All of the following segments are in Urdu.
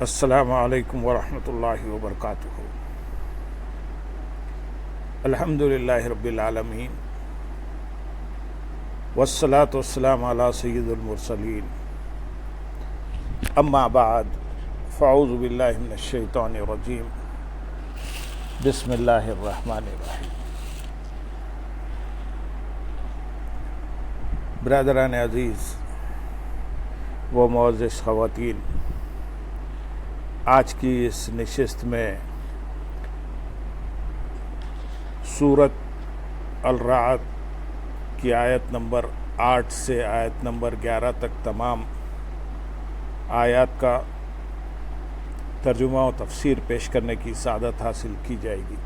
السلام علیکم ورحمۃ اللہ وبرکاتہ۔ الحمد للہ رب العالمین والصلاة والسلام علی سید المرسلین، اما بعد فاعوذ باللہ من الشیطان الرجیم، بسم اللہ الرحمن الرحیم۔ برادران عزیز و معزز خواتین، آج کی اس نشست میں سورۃ الرعد کی آیت نمبر 8 سے آیت نمبر 11 تک تمام آیات کا ترجمہ و تفسیر پیش کرنے کی سعادت حاصل کی جائے گی۔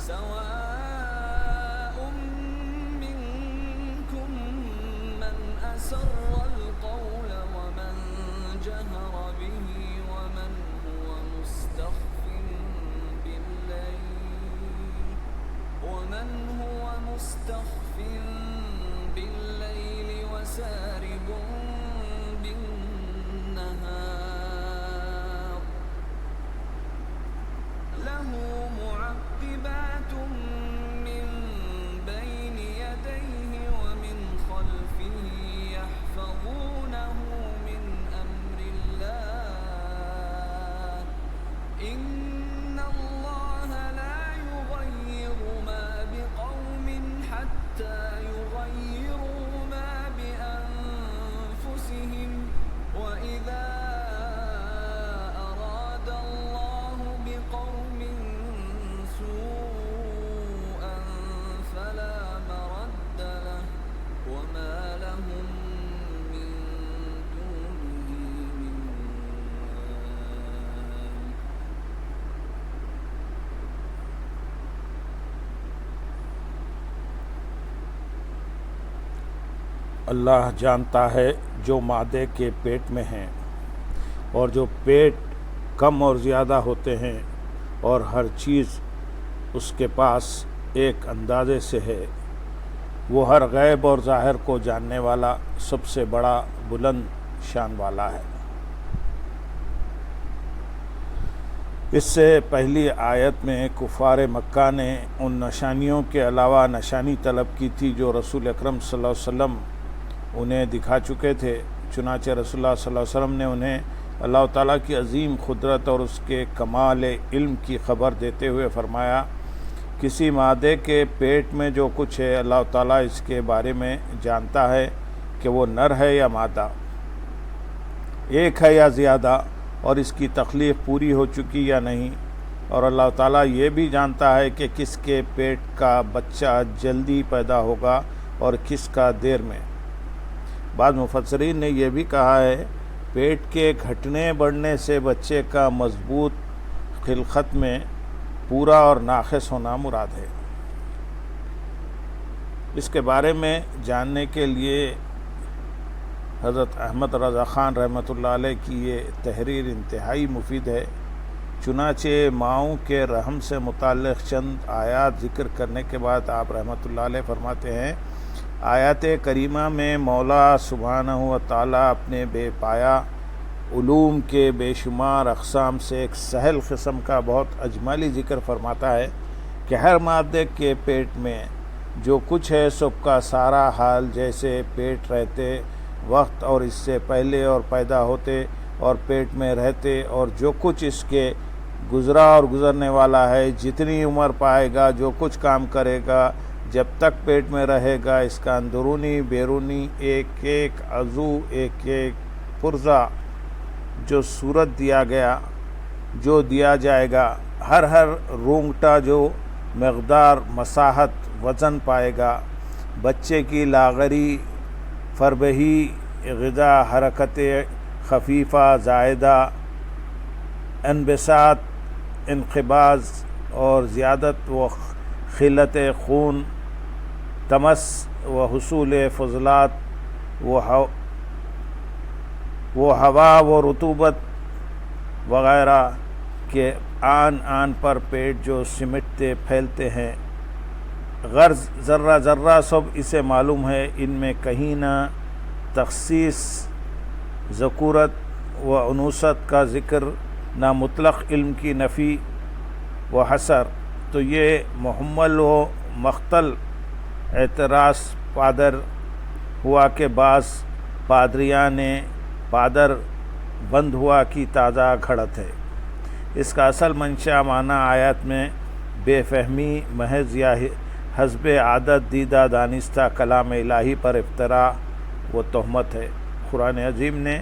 سواء منكم من أسر القول ومن جهر به ومن هو مستخف بالليل وسارب بالنهار له معقبات من بين يديه ومن خلفه يحفظونه من أمر الله إن الله لا يغير ما بقوم حتى يغيروا ما بأنفسهم وإذا أراد الله بقوم سوءا فلا مرد له وما لهم من دونه من وال اللہ جانتا ہے جو معدے کے پیٹ میں ہیں اور جو پیٹ کم اور زیادہ ہوتے ہیں، اور ہر چیز اس کے پاس ایک اندازے سے ہے۔ وہ ہر غیب اور ظاہر کو جاننے والا سب سے بڑا بلند شان والا ہے۔ اس سے پہلی آیت میں کفار مکہ نے ان نشانیوں کے علاوہ نشانی طلب کی تھی جو رسول اکرم صلی اللہ علیہ وسلم انہیں دکھا چکے تھے۔ چنانچہ رسول اللہ صلی اللہ علیہ وسلم نے انہیں اللہ تعالیٰ کی عظیم قدرت اور اس کے کمال علم کی خبر دیتے ہوئے فرمایا، کسی مادے کے پیٹ میں جو کچھ ہے اللہ تعالیٰ اس کے بارے میں جانتا ہے کہ وہ نر ہے یا مادہ، ایک ہے یا زیادہ، اور اس کی تخلیق پوری ہو چکی یا نہیں، اور اللہ تعالیٰ یہ بھی جانتا ہے کہ کس کے پیٹ کا بچہ جلدی پیدا ہوگا اور کس کا دیر میں۔ بعض مفسرین نے یہ بھی کہا ہے پیٹ کے گھٹنے بڑھنے سے بچے کا مضبوط خلقت میں پورا اور ناقص ہونا مراد ہے۔ اس کے بارے میں جاننے کے لیے حضرت احمد رضا خان رحمۃ اللہ علیہ کی یہ تحریر انتہائی مفید ہے۔ چنانچہ ماؤں کے رحم سے متعلق چند آیات ذکر کرنے کے بعد آپ رحمۃ اللہ علیہ فرماتے ہیں، آیات کریمہ میں مولا سبحانہ و تعالیٰ اپنے بے پایا علوم کے بے شمار اقسام سے ایک سہل قسم کا بہت اجمالی ذکر فرماتا ہے کہ ہر مادے کے پیٹ میں جو کچھ ہے سب کا سارا حال جیسے پیٹ رہتے وقت اور اس سے پہلے اور پیدا ہوتے اور پیٹ میں رہتے اور جو کچھ اس کے گزرا اور گزرنے والا ہے، جتنی عمر پائے گا، جو کچھ کام کرے گا، جب تک پیٹ میں رہے گا، اس کا اندرونی بیرونی ایک ایک عضو، ایک ایک پرزہ جو صورت دیا گیا، جو دیا جائے گا، ہر رونگٹا جو مقدار مساحت وزن پائے گا۔ بچے کی لاغری، فربہی، غذا، حرکت خفیفہ زائدہ، انبساط، انقباض اور زیادت و خلت خون، تمس و حصول فضلات و ہوا و رطوبت وغیرہ کے آن پر پیٹ جو سمٹتے پھیلتے ہیں، غرض ذرہ ذرہ سب اسے معلوم ہے، ان میں کہیں نہ تخصیص ذکورت و انوثت کا ذکر، نہ مطلق علم کی نفی و حصر، تو یہ محمل و مختل اعتراض پادر ہوا کہ بعض پادریاں نے پادر بند ہوا کی تازہ گھڑت ہے۔ اس کا اصل منشا معنی آیات میں بے فہمی محض یا حسب عادت دیدہ دانستہ کلام الہی پر افطرا و تہمت ہے۔ قرآن عظیم نے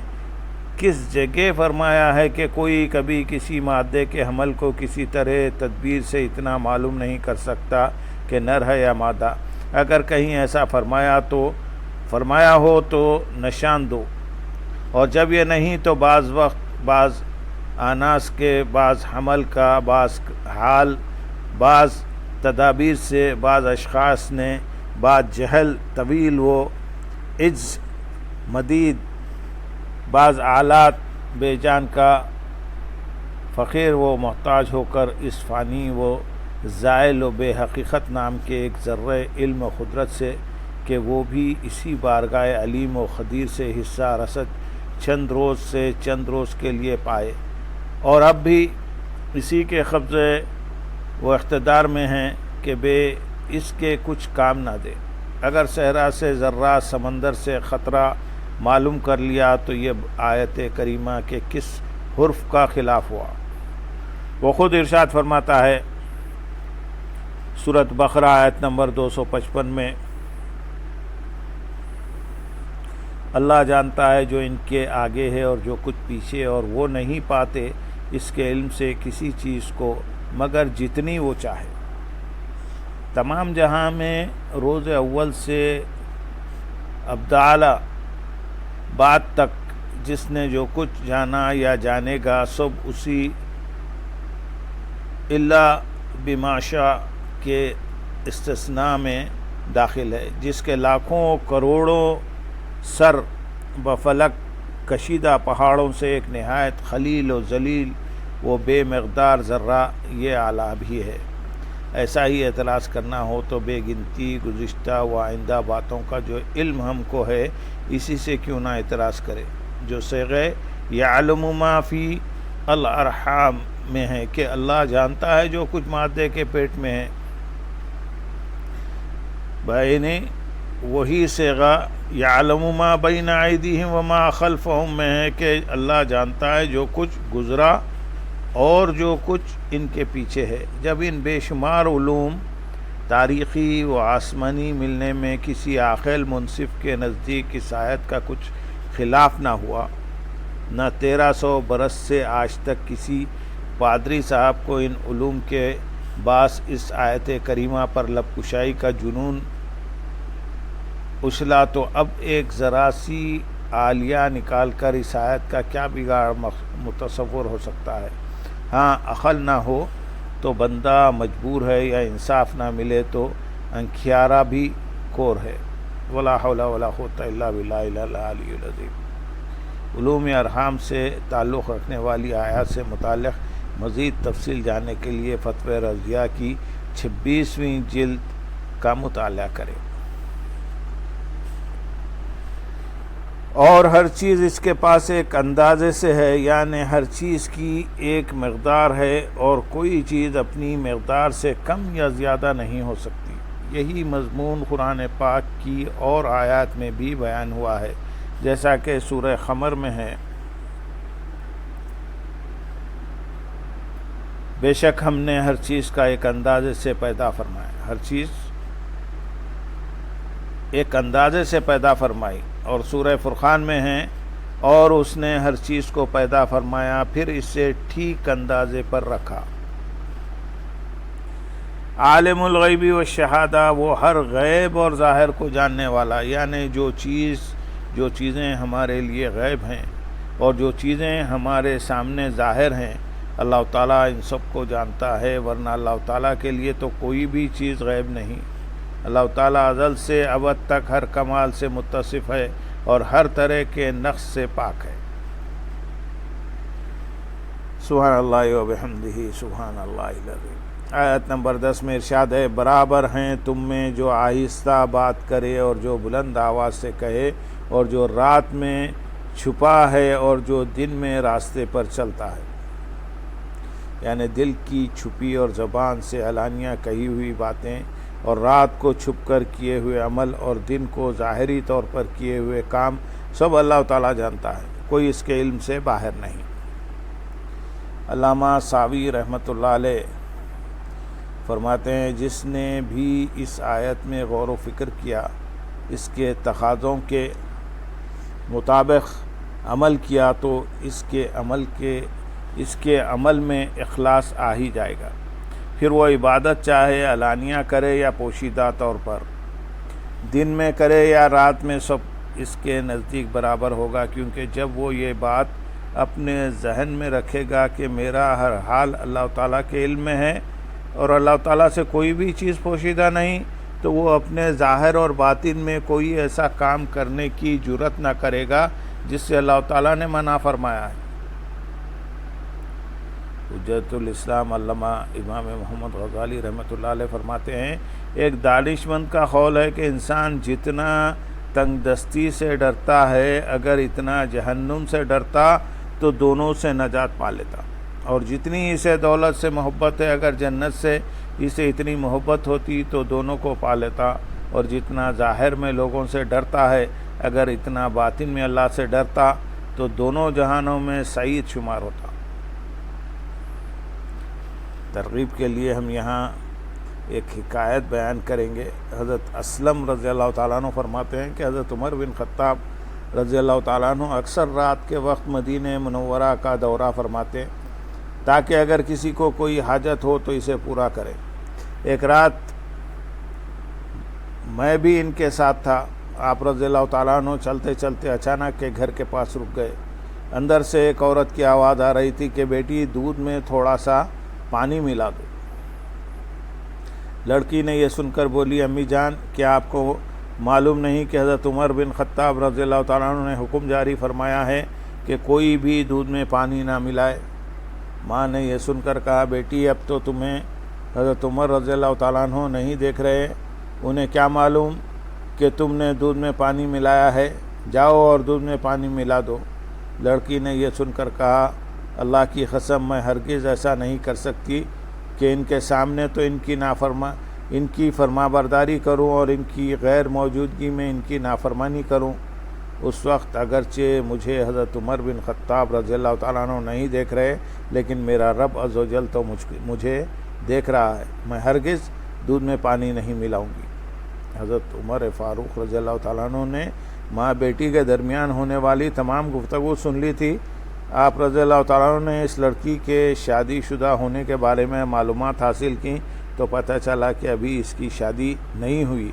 کس جگہ فرمایا ہے کہ کوئی کبھی کسی مادے کے حمل کو کسی طرح تدبیر سے اتنا معلوم نہیں کر سکتا کہ نر ہے یا مادہ؟ اگر کہیں ایسا فرمایا ہو تو نشان دو، اور جب یہ نہیں تو بعض وقت بعض آناس کے، بعض حمل کا، بعض حال، بعض تدابیر سے بعض اشخاص نے، بعض جہل طویل و عجز مدید، بعض آلات بے جان کا فقیر و محتاج ہو کر اس فانی و زائل و بے حقیقت نام کے ایک ذرہ علم و قدرت سے کہ وہ بھی اسی بارگاہ علیم و خدیر سے حصہ رسد چند روز سے چند روز کے لیے پائے، اور اب بھی اسی کے قبضے و اقتدار میں ہیں کہ بے اس کے کچھ کام نہ دے۔ اگر صحرا سے ذرہ، سمندر سے خطرہ معلوم کر لیا تو یہ آیت کریمہ کے کس حرف کا خلاف ہوا؟ وہ خود ارشاد فرماتا ہے سورۃ بقرہ آیت نمبر 255 میں، اللہ جانتا ہے جو ان کے آگے ہے اور جو کچھ پیچھے، اور وہ نہیں پاتے اس کے علم سے کسی چیز کو مگر جتنی وہ چاہے۔ تمام جہاں میں روز اول سے ابدال بعد تک جس نے جو کچھ جانا یا جانے گا سب اسی الا بما شاء کے استثناء میں داخل ہے، جس کے لاکھوں کروڑوں سر بفلک کشیدہ پہاڑوں سے ایک نہایت خلیل و ذلیل و بے مقدار ذرہ یہ اعلیٰ بھی ہے۔ ایسا ہی اعتراض کرنا ہو تو بے گنتی گزشتہ و آئندہ باتوں کا جو علم ہم کو ہے اسی سے کیوں نہ اعتراض کرے، جو صیغہ یعلم ما فی الارحام میں ہے کہ اللہ جانتا ہے جو کچھ مادے کے پیٹ میں ہے، بینی وہی صیغہ یعلم ما بین ایدیہم وما خلفہم میں ہے کہ اللہ جانتا ہے جو کچھ گزرا اور جو کچھ ان کے پیچھے ہے۔ جب ان بے شمار علوم تاریخی و آسمانی ملنے میں کسی عاقل منصف کے نزدیک اس آیت کا کچھ خلاف نہ ہوا، نہ 1300 برس سے آج تک کسی پادری صاحب کو ان علوم کے باعث اس آیت کریمہ پر لب کشائی کا جنون اچھلا، تو اب ایک ذرا سی عالیہ نکال کر اس آیت کا کیا بگاڑ متصور ہو سکتا ہے؟ ہاں، عقل نہ ہو تو بندہ مجبور ہے، یا انصاف نہ ملے تو انکھیارہ بھی کور ہے۔ ولا حول ولا قوت الا باللہ العلی العظیم۔ علوم ارحام سے تعلق رکھنے والی آیات سے متعلق مزید تفصیل جاننے کے لیے فتوی رضیہ کی 26ویں جلد کا مطالعہ کریں۔ اور ہر چیز اس کے پاس ایک اندازے سے ہے، یعنی ہر چیز کی ایک مقدار ہے اور کوئی چیز اپنی مقدار سے کم یا زیادہ نہیں ہو سکتی۔ یہی مضمون قرآن پاک کی اور آیات میں بھی بیان ہوا ہے، جیسا کہ سورہ قمر میں ہے، بے شک ہم نے ہر چیز کا ایک اندازے سے پیدا فرمایا، ہر چیز ایک اندازے سے پیدا فرمائی۔ اور سورہ فرقان میں ہے، اور اس نے ہر چیز کو پیدا فرمایا پھر اسے ٹھیک اندازے پر رکھا۔ عالم الغیبی و شہادہ، وہ ہر غیب اور ظاہر کو جاننے والا، یعنی جو چیزیں ہمارے لیے غیب ہیں اور جو چیزیں ہمارے سامنے ظاہر ہیں، اللہ تعالیٰ ان سب کو جانتا ہے، ورنہ اللہ تعالیٰ کے لیے تو کوئی بھی چیز غیب نہیں۔ اللہ تعالیٰ ازل سے ابد تک ہر کمال سے متصف ہے اور ہر طرح کے نقص سے پاک ہے۔ سبحان اللہ و بحمدہ سبحان اللہ العظیم۔ آیت نمبر 10 میں ارشاد ہے، برابر ہیں تم میں جو آہستہ بات کرے اور جو بلند آواز سے کہے، اور جو رات میں چھپا ہے اور جو دن میں راستے پر چلتا ہے، یعنی دل کی چھپی اور زبان سے علانیہ کہی ہوئی باتیں، اور رات کو چھپ کر کیے ہوئے عمل اور دن کو ظاہری طور پر کیے ہوئے کام، سب اللہ تعالیٰ جانتا ہے، کوئی اس کے علم سے باہر نہیں۔ علامہ ساوی رحمۃ اللہ علیہ فرماتے ہیں، جس نے بھی اس آیت میں غور و فکر کیا، اس کے تقاضوں کے مطابق عمل کیا، تو اس کے عمل میں اخلاص آ ہی جائے گا۔ پھر وہ عبادت چاہے علانیہ کرے یا پوشیدہ طور پر، دن میں کرے یا رات میں، سب اس کے نزدیک برابر ہوگا، کیونکہ جب وہ یہ بات اپنے ذہن میں رکھے گا کہ میرا ہر حال اللہ تعالیٰ کے علم میں ہے اور اللہ تعالیٰ سے کوئی بھی چیز پوشیدہ نہیں، تو وہ اپنے ظاہر اور باطن میں کوئی ایسا کام کرنے کی جرأت نہ کرے گا جس سے اللہ تعالیٰ نے منع فرمایا ہے۔ حجت الاسلام علامہ امام محمد غزالی رحمۃ اللہ علیہ فرماتے ہیں، ایک دانش مند کا قول ہے کہ انسان جتنا تنگ دستی سے ڈرتا ہے، اگر اتنا جہنم سے ڈرتا تو دونوں سے نجات پا لیتا، اور جتنی اسے دولت سے محبت ہے، اگر جنت سے اسے اتنی محبت ہوتی تو دونوں کو پا لیتا، اور جتنا ظاہر میں لوگوں سے ڈرتا ہے، اگر اتنا باطن میں اللہ سے ڈرتا تو دونوں جہانوں میں سعید شمار ہوتا۔ ترغیب کے لیے ہم یہاں ایک حکایت بیان کریں گے۔ حضرت اسلم رضی اللہ تعالیٰ عنہ فرماتے ہیں کہ حضرت عمر بن خطاب رضی اللہ تعالیٰ عنہ اکثر رات کے وقت مدینہ منورہ کا دورہ فرماتے تاکہ اگر کسی کو کوئی حاجت ہو تو اسے پورا کرے۔ ایک رات میں بھی ان کے ساتھ تھا۔ آپ رضی اللہ تعالیٰ عنہ چلتے چلتے اچانک کے گھر کے پاس رک گئے۔ اندر سے ایک عورت کی آواز آ رہی تھی کہ بیٹی دودھ میں تھوڑا سا پانی ملا دو۔ لڑکی نے یہ سن کر بولی، امی جان، کیا آپ کو معلوم نہیں کہ حضرت عمر بن خطاب رضی اللہ تعالیٰ عنہ نے حکم جاری فرمایا ہے کہ کوئی بھی دودھ میں پانی نہ ملائے؟ ماں نے یہ سن کر کہا، بیٹی اب تو تمہیں حضرت عمر رضی اللہ تعالیٰ عنہ نہیں دیکھ رہے، انہیں کیا معلوم کہ تم نے دودھ میں پانی ملایا ہے؟ جاؤ اور دودھ میں پانی ملا دو۔ لڑکی نے یہ سن کر کہا، اللہ کی قسم میں ہرگز ایسا نہیں کر سکتی کہ ان کے سامنے تو ان کی فرما برداری کروں اور ان کی غیر موجودگی میں ان کی نافرمانی کروں۔ اس وقت اگرچہ مجھے حضرت عمر بن خطاب رضی اللہ تعالیٰ عنہ نہیں دیکھ رہے، لیکن میرا رب عز و جل تو مجھے دیکھ رہا ہے، میں ہرگز دودھ میں پانی نہیں ملاؤں گی۔ حضرت عمر فاروق رضی اللہ تعالیٰ عنہ نے ماں بیٹی کے درمیان ہونے والی تمام گفتگو سن لی تھی۔ آپ رضی اللہ تعالیٰ عنہ نے اس لڑکی کے شادی شدہ ہونے کے بارے میں معلومات حاصل کی تو پتہ چلا کہ ابھی اس کی شادی نہیں ہوئی۔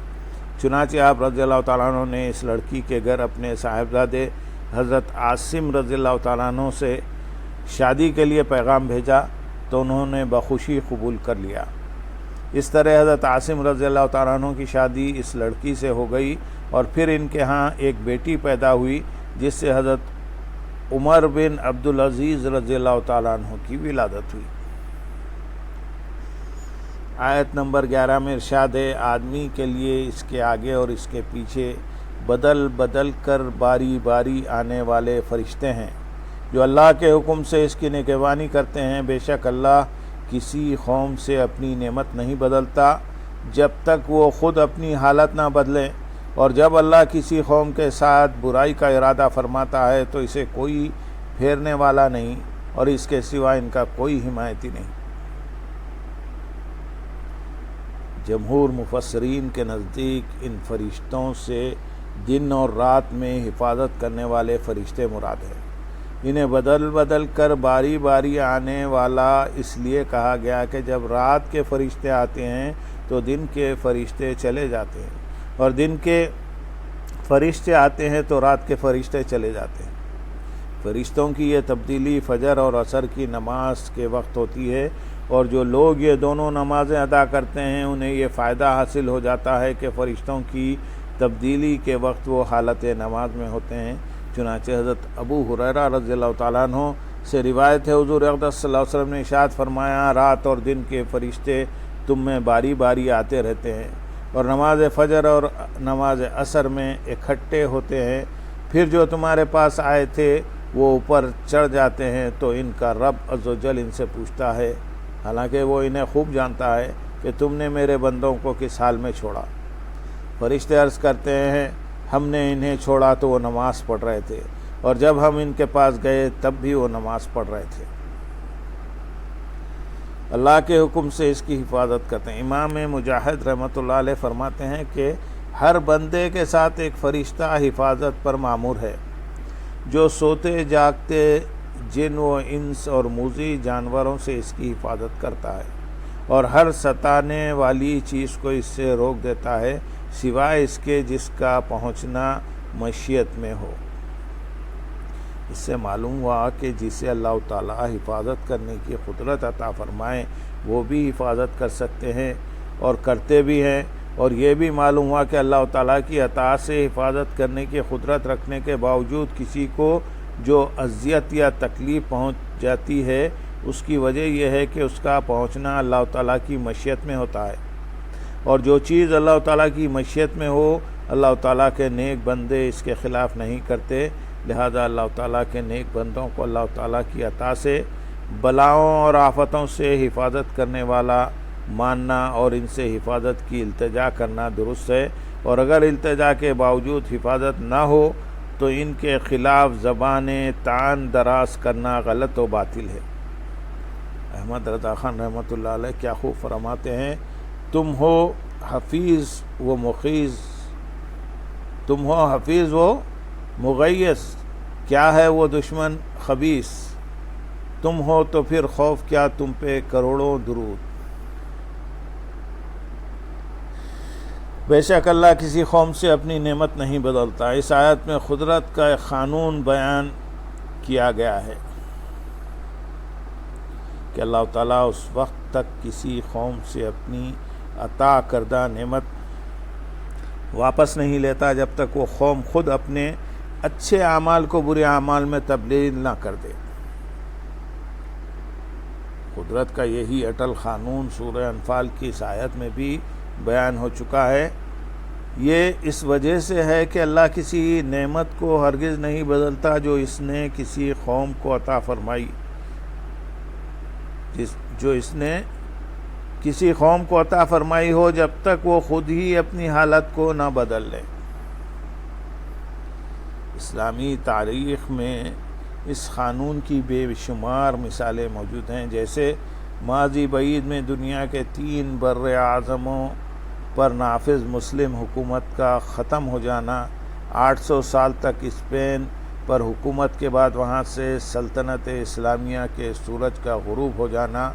چنانچہ آپ رضی اللہ تعالیٰ عنہ نے اس لڑکی کے گھر اپنے صاحبزادے حضرت عاصم رضی اللہ تعالیٰ عنہ سے شادی کے لیے پیغام بھیجا تو انہوں نے بخوشی قبول کر لیا۔ اس طرح حضرت عاصم رضی اللہ تعالیٰ عنہ کی شادی اس لڑکی سے ہو گئی، اور پھر ان کے ہاں ایک بیٹی پیدا ہوئی جس سے حضرت عمر بن عبدالعزیز رضی اللہ تعالیٰ عنہ کی ولادت ہوئی۔ آیت نمبر 11 میں ارشاد ہے، آدمی کے لیے اس کے آگے اور اس کے پیچھے بدل بدل کر باری باری آنے والے فرشتے ہیں جو اللہ کے حکم سے اس کی نگہبانی کرتے ہیں۔ بے شک اللہ کسی قوم سے اپنی نعمت نہیں بدلتا جب تک وہ خود اپنی حالت نہ بدلیں، اور جب اللہ کسی قوم کے ساتھ برائی کا ارادہ فرماتا ہے تو اسے کوئی پھیرنے والا نہیں اور اس کے سوا ان کا کوئی حمایتی نہیں۔ جمہور مفسرین کے نزدیک ان فرشتوں سے دن اور رات میں حفاظت کرنے والے فرشتے مراد ہیں۔ انہیں بدل بدل کر باری باری آنے والا اس لیے کہا گیا کہ جب رات کے فرشتے آتے ہیں تو دن کے فرشتے چلے جاتے ہیں، اور دن کے فرشتے آتے ہیں تو رات کے فرشتے چلے جاتے ہیں۔ فرشتوں کی یہ تبدیلی فجر اور عصر کی نماز کے وقت ہوتی ہے، اور جو لوگ یہ دونوں نمازیں ادا کرتے ہیں انہیں یہ فائدہ حاصل ہو جاتا ہے کہ فرشتوں کی تبدیلی کے وقت وہ حالت نماز میں ہوتے ہیں۔ چنانچہ حضرت ابو ہریرہ رضی اللہ تعالیٰ عنہ سے روایت ہے، حضور اقدس صلی اللہ علیہ وسلم نے ارشاد فرمایا، رات اور دن کے فرشتے تم میں باری باری آتے رہتے ہیں، اور نماز فجر اور نماز عصر میں اکٹھے ہوتے ہیں، پھر جو تمہارے پاس آئے تھے وہ اوپر چڑھ جاتے ہیں تو ان کا رب عز و جل ان سے پوچھتا ہے، حالانکہ وہ انہیں خوب جانتا ہے کہ تم نے میرے بندوں کو کس حال میں چھوڑا۔ فرشتے عرض کرتے ہیں، ہم نے انہیں چھوڑا تو وہ نماز پڑھ رہے تھے، اور جب ہم ان کے پاس گئے تب بھی وہ نماز پڑھ رہے تھے۔ اللہ کے حکم سے اس کی حفاظت کرتے ہیں۔ امام مجاہد رحمۃ اللہ علیہ فرماتے ہیں کہ ہر بندے کے ساتھ ایک فرشتہ حفاظت پر مامور ہے، جو سوتے جاگتے جن و انس اور موذی جانوروں سے اس کی حفاظت کرتا ہے، اور ہر ستانے والی چیز کو اس سے روک دیتا ہے سوائے اس کے جس کا پہنچنا مشیت میں ہو۔ اس سے معلوم ہوا کہ جسے اللہ تعالیٰ حفاظت کرنے کی قدرت عطا فرمائے وہ بھی حفاظت کر سکتے ہیں اور کرتے بھی ہیں، اور یہ بھی معلوم ہوا کہ اللہ تعالیٰ کی عطا سے حفاظت کرنے کی قدرت رکھنے کے باوجود کسی کو جو اذیت یا تکلیف پہنچ جاتی ہے اس کی وجہ یہ ہے کہ اس کا پہنچنا اللہ تعالیٰ کی مشیت میں ہوتا ہے، اور جو چیز اللہ تعالیٰ کی مشیت میں ہو اللہ تعالیٰ کے نیک بندے اس کے خلاف نہیں کرتے، لہذا اللہ تعالیٰ کے نیک بندوں کو اللہ تعالیٰ کی عطا سے بلاؤں اور آفتوں سے حفاظت کرنے والا ماننا اور ان سے حفاظت کی التجا کرنا درست ہے، اور اگر التجا کے باوجود حفاظت نہ ہو تو ان کے خلاف زبانیں طعن دراز کرنا غلط و باطل ہے۔ احمد رضا خان رحمۃ اللہ علیہ کیا خوب فرماتے ہیں، تم ہو حفیظ و مغیث، تم ہو حفیظ و مغیث، کیا ہے وہ دشمن خبیث، تم ہو تو پھر خوف کیا تم پہ کروڑوں درود۔ بے شک اللہ کسی قوم سے اپنی نعمت نہیں بدلتا۔ اس آیت میں قدرت کا ایک قانون بیان کیا گیا ہے کہ اللہ تعالیٰ اس وقت تک کسی قوم سے اپنی عطا کردہ نعمت واپس نہیں لیتا جب تک وہ قوم خود اپنے اچھے اعمال کو برے اعمال میں تبدیل نہ کر دے۔ قدرت کا یہی اٹل قانون سورہ انفال کی اس آیت میں بھی بیان ہو چکا ہے۔ یہ اس وجہ سے ہے کہ اللہ کسی نعمت کو ہرگز نہیں بدلتا جو اس نے کسی قوم کو عطا فرمائی، جو اس نے کسی قوم کو عطا فرمائی ہو جب تک وہ خود ہی اپنی حالت کو نہ بدل لے۔ اسلامی تاریخ میں اس قانون کی بے شمار مثالیں موجود ہیں، جیسے ماضی بعید میں دنیا کے 3 بر اعظموں پر نافذ مسلم حکومت کا ختم ہو جانا، 800 سال تک اسپین پر حکومت کے بعد وہاں سے سلطنت اسلامیہ کے سورج کا غروب ہو جانا،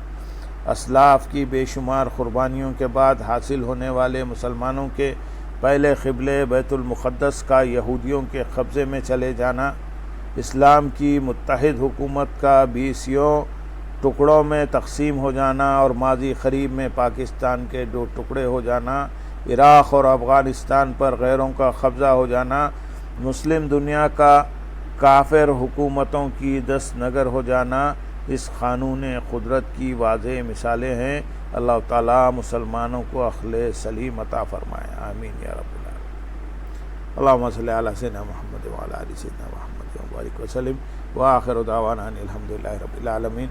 اسلاف کی بے شمار قربانیوں کے بعد حاصل ہونے والے مسلمانوں کے پہلے قبلے بیت المقدس کا یہودیوں کے قبضے میں چلے جانا، اسلام کی متحد حکومت کا 20 ٹکڑوں میں تقسیم ہو جانا اور ماضی قریب میں پاکستان کے 2 ٹکڑے ہو جانا، عراق اور افغانستان پر غیروں کا قبضہ ہو جانا، مسلم دنیا کا کافر حکومتوں کی دست نگر ہو جانا، اس قانون قدرت کی واضح مثالیں ہیں۔ اللہ تعالیٰ مسلمانوں کو عقل سلیم عطا فرمائے، آمین یا رب العالمین۔ اللہم صلی علی سیدنا محمد وعلی آل سیدنا محمد وبارک وسلم، وآخر دعوانا ان الحمد للہ رب العالمین۔